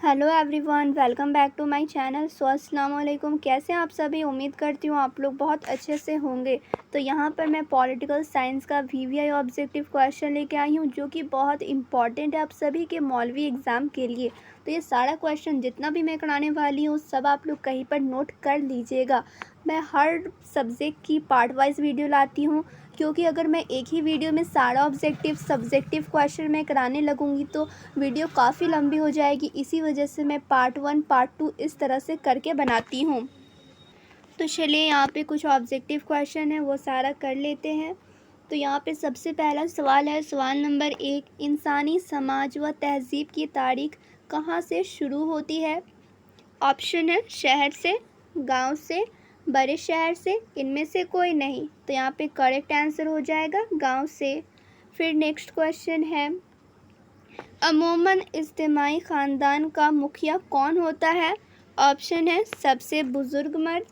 Hello everyone, welcome back to my channel. अस्सलाम वालेकुम। कैसे हैं आप सभी? उम्मीद करती हूँ आप लोग बहुत अच्छे से होंगे। तो यहाँ पर मैं पॉलिटिकल साइंस का वीवीआई ऑब्जेक्टिव क्वेश्चन लेके आई हूँ, जो कि बहुत इंपॉर्टेंट है आप सभी के मौलवी एग्ज़ाम के लिए। तो ये सारा क्वेश्चन जितना भी मैं कराने वाली हूँ सब आप लोग कहीं पर नोट कर लीजिएगा। मैं हर सब्जेक्ट की पार्ट वाइज वीडियो लाती हूँ, क्योंकि अगर मैं एक ही वीडियो में सारा सब्जेक्टिव क्वेश्चन मैं कराने लगूँगी तो वीडियो काफ़ी लंबी हो जाएगी। इसी वजह से मैं पार्ट 1 पार्ट 2 इस तरह से करके बनाती हूँ। तो चलिए यहाँ पे कुछ ऑब्जेक्टिव क्वेश्चन है वो सारा कर लेते हैं। तो यहाँ पे सबसे पहला सवाल है, सवाल नंबर 1, इंसानी समाज व तहज़ीब की तारीख कहाँ से शुरू होती है? ऑप्शन है शहर से, गांव से, बड़े शहर से, इनमें से कोई नहीं। तो यहाँ पे करेक्ट आंसर हो जाएगा गांव से। फिर नेक्स्ट क्वेश्चन है, अमूमन इज्तिमाई ख़ानदान का मुखिया कौन होता है? ऑप्शन है सबसे बुज़ुर्ग मर्द,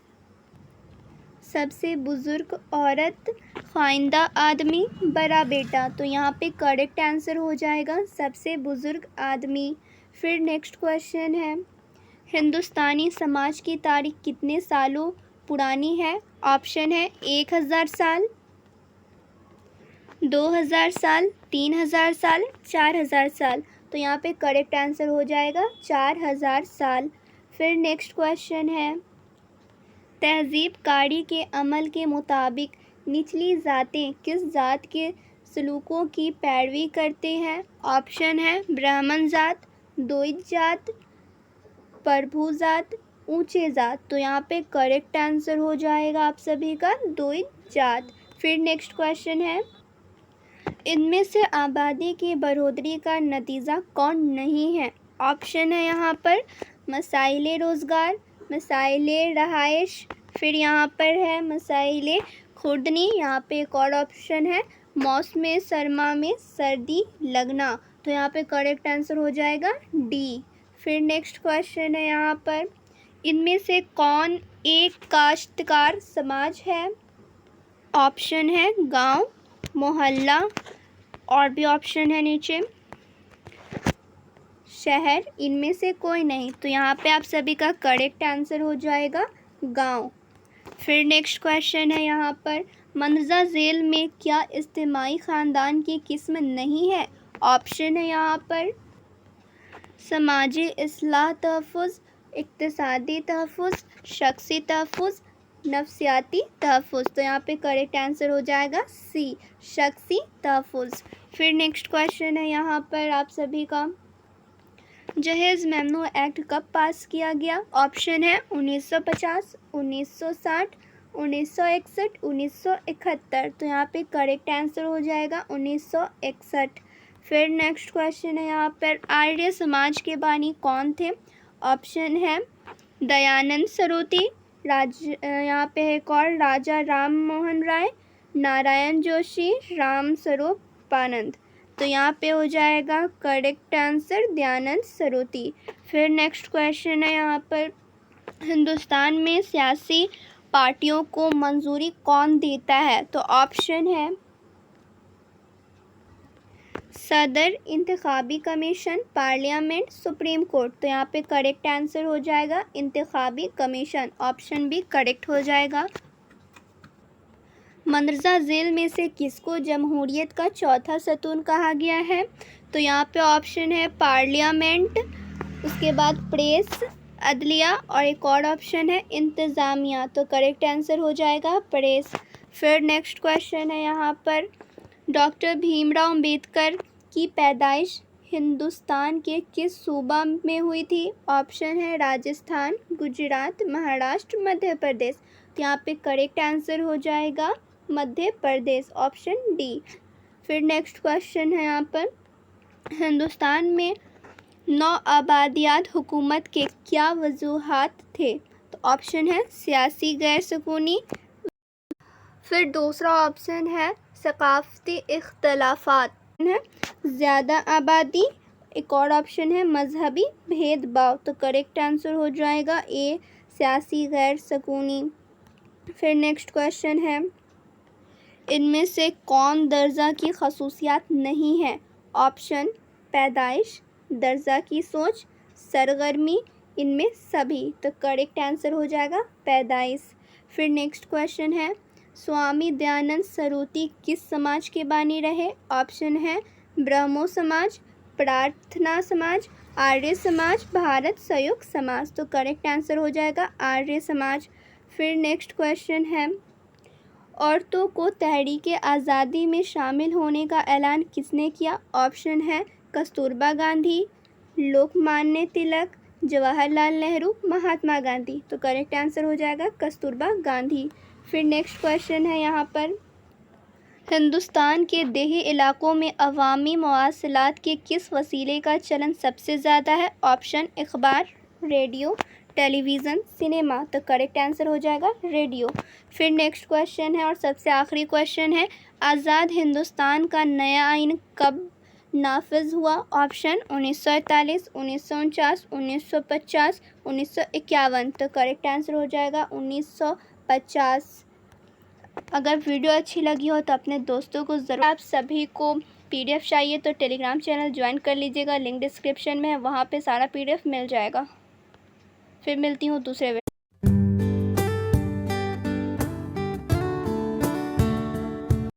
सबसे बुज़ुर्ग औरत, ख़ानदा आदमी, बड़ा बेटा। तो यहाँ पे करेक्ट आंसर हो जाएगा सबसे बुज़ुर्ग आदमी। फिर नेक्स्ट क्वेश्चन है, हिंदुस्तानी समाज की तारीख कितने सालों पुरानी है? ऑप्शन है 1000 साल, 2000 साल, 3000 साल, 4000 साल। तो यहाँ पे करेक्ट आंसर हो जाएगा 4000 साल। फिर नेक्स्ट क्वेश्चन है, तहज़ीब कारी के अमल के मुताबिक निचली ज़ातें किस ज़ात के सलूकों की पैरवी करते हैं? ऑप्शन है ब्राह्मण ज़ात, द्वैत ज़ात, प्रभु ज़ात, ऊंचे ज़ात। तो यहाँ पे करेक्ट आंसर हो जाएगा आप सभी का द्वैत ज़ात। फिर नेक्स्ट क्वेश्चन है, इनमें से आबादी की बढ़ोतरी का नतीजा कौन नहीं है? ऑप्शन है यहाँ पर मसाइले रोज़गार, मसाइले रहाइश, फिर यहाँ पर है मसाइले खुर्दनी, यहाँ पे एक और ऑप्शन है मौसम सरमा में सर्दी लगना। तो यहाँ पे करेक्ट आंसर हो जाएगा डी। फिर नेक्स्ट क्वेश्चन है यहाँ पर, इनमें से कौन एक काश्तकार समाज है? ऑप्शन है गांव, मोहल्ला, और भी ऑप्शन है नीचे, शहर, इनमें से कोई नहीं। तो यहाँ पे आप सभी का करेक्ट आंसर हो जाएगा गांव। फिर नेक्स्ट क्वेश्चन है यहाँ पर, मंदरजा झेल में क्या इज्तिमाई ख़ानदान की किस्म नहीं है? ऑप्शन है यहाँ पर समाजी इस्लाह तहफ़्फ़ुज़, इक़्तिसादी तहफ़्फ़ुज़, शख़सी तहफ़्फ़ुज़, नफ्सियाती तहफ़्फ़ुज़। तो यहाँ पे करेक्ट आंसर हो जाएगा सी, शख़सी तहफ़्फ़ुज़। फिर नेक्स्ट क्वेश्चन है यहाँ पर आप सभी का, जहेज़ मेमनू एक्ट कब पास किया गया? ऑप्शन है 1950, 1960, 1961, 1971। तो यहाँ पे करेक्ट आंसर हो जाएगा 1961। फिर नेक्स्ट क्वेश्चन है यहाँ पर, आर्य समाज के बानी कौन थे? ऑप्शन है दयानंद सरोती, यहाँ पे एक और राजा राम मोहन राय, नारायण जोशी, राम स्वरूपानंद। तो यहाँ पे हो जाएगा करेक्ट आंसर दयानंद सरोती। फिर नेक्स्ट क्वेश्चन है यहाँ पर, हिंदुस्तान में सियासी पार्टियों को मंजूरी कौन देता है? तो ऑप्शन है सदर, इंतखाबी कमीशन, पार्लियामेंट, सुप्रीम कोर्ट। तो यहाँ पे करेक्ट आंसर हो जाएगा इंतखाबी कमीशन, ऑप्शन बी करेक्ट हो जाएगा। मंदरजा झेल में से किसको जमहूरियत का चौथा सतून कहा गया है? तो यहाँ पे ऑप्शन है पार्लियामेंट, उसके बाद प्रेस, अदलिया, और एक और ऑप्शन है इंतज़ामिया। तो करेक्ट आंसर हो जाएगा प्रेस। फिर नेक्स्ट क्वेश्चन है यहाँ पर, डॉक्टर भीमराव अंबेडकर की पैदाइश हिंदुस्तान के किस सूबा में हुई थी? ऑप्शन है राजस्थान, गुजरात, महाराष्ट्र, मध्य प्रदेश। तो यहाँ पे करेक्ट आंसर हो जाएगा मध्य प्रदेश, ऑप्शन डी। फिर नेक्स्ट क्वेश्चन है यहाँ पर, हिंदुस्तान में नौआबादियात हुकूमत के क्या वजूहात थे? तो ऑप्शन है सियासी गैर सुकूनी, फिर दूसरा ऑप्शन है सकाफ़ती इख्तलाफात है, ज़्यादा आबादी, एक और ऑप्शन है मजहबी भेदभाव। तो करेक्ट आंसर हो जाएगा ए, सियासी गैर सुकूनी। फिर नेक्स्ट क्वेश्चन है, इनमें से कौन दर्जा की खसूसियात नहीं है? ऑप्शन पैदाइश, दर्जा की सोच, सरगर्मी, इनमें सभी। तो करेक्ट आंसर हो जाएगा पैदाइश। फिर नेक्स्ट क्वेश्चन है, स्वामी दयानंद सरोती किस समाज के बानी रहे? ऑप्शन है ब्रह्मो समाज, प्रार्थना समाज, आर्य समाज, भारत संयुक्त समाज। तो करेक्ट आंसर हो जाएगा आर्य समाज। फिर नेक्स्ट क्वेश्चन है, औरतों को तहरीक आज़ादी में शामिल होने का ऐलान किसने किया? ऑप्शन है कस्तूरबा गांधी, लोकमान्य तिलक, जवाहरलाल नेहरू, महात्मा गांधी। तो करेक्ट आंसर हो जाएगा कस्तूरबा गांधी। फिर नेक्स्ट क्वेश्चन है यहाँ पर, हिंदुस्तान के देही इलाकों में अवामी मवासिलात के किस वसीले का चलन सबसे ज़्यादा है? ऑप्शन अखबार, रेडियो, टेलीविज़न, सिनेमा। तो करेक्ट आंसर हो जाएगा रेडियो। फिर नेक्स्ट क्वेश्चन है और सबसे आखिरी क्वेश्चन है, आज़ाद हिंदुस्तान का नया आइन कब नाफिज हुआ? ऑप्शन 1948, 1949, 1950, 1951। तो करेक्ट आंसर हो जाएगा 1950। अगर वीडियो अच्छी लगी हो तो अपने दोस्तों को ज़रूर, आप सभी को PDF चाहिए तो टेलीग्राम चैनल ज्वाइन कर लीजिएगा, लिंक डिस्क्रिप्शन में है, वहाँ पे सारा PDF मिल जाएगा। फिर मिलती हूँ दूसरे